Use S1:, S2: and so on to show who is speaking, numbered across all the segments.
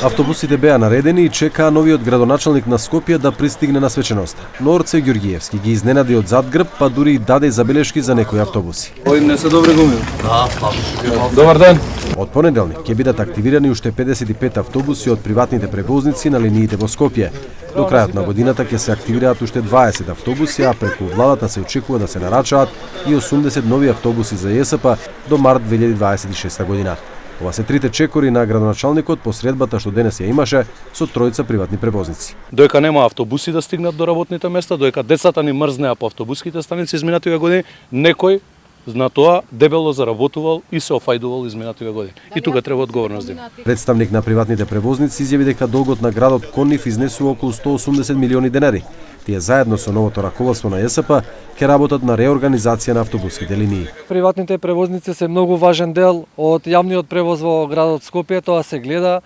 S1: Автобусите беа наредени и чекаа новиот градоначалник на Скопје да пристигне на свеченоста. Но Орце Ѓоргиевски ги изненади од задгрб, па дури и даде забелешки за некои автобуси.
S2: Ој не се добре гуми.
S3: Да, слабо.
S2: Добар ден.
S1: Од понеделник ќе бидат активирани уште 55 автобуси од приватните превозници на линиите во Скопје. До крајот на годината ќе се активираат уште 20 автобуси, а преку владата се очекува да се нарачаат и 80 нови автобуси за ЈСП до март 2026 година. Ова се трите чекори на градоначалникот по средбата што денес ја имаше со тројца приватни превозници.
S2: Доека нема автобуси да стигнат до работните места, доека децата ни мрзнеа по автобуските станици изминативе години, некој на тоа дебело заработувал и се офајдувал изминативе години. И тука треба одговорност да има.
S1: Представник на приватните превозници изјави дека долгот на градот кон нив изнесува околу 180 милиони денари. Тие заедно со новото раководство на ЈСП ќе работат на реорганизација на автобуските линии.
S4: Приватните превозници се многу важен дел од јавниот превоз во градот Скопје, тоа се гледа.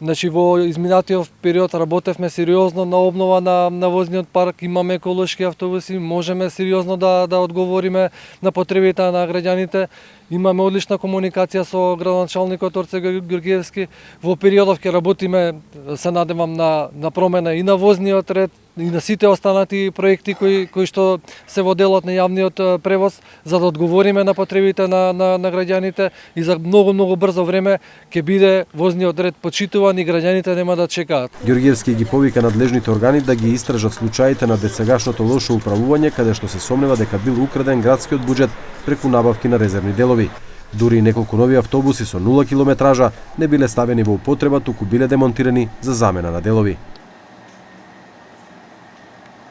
S4: Значи во изминатиот период работевме сериозно на обнова на возниот парк, имаме еколошки автобуси, можеме сериозно да одговориме на потребите на граѓаните. Имаме одлична комуникација со градоначалникот Орце Ѓоргиевски. Во периодов ќе работиме, се надевам, на промена и на возниот ред, и на сите останати проекти кои што се во делот на јавниот превоз, за да одговориме на потребите на граѓаните и за многу брзо време ќе биде возниот ред почитуван и граѓаните нема да чекаат.
S1: Ѓоргиевски ги повика надлежните органи да ги истражат случаите на досегашното лошо управување, каде што се сомнева дека бил украден градскиот буџет преку набавки на резервни делови. Дури неколку нови автобуси со 0 километража не биле ставени во употреба, туку биле демонтирани за замена на делови.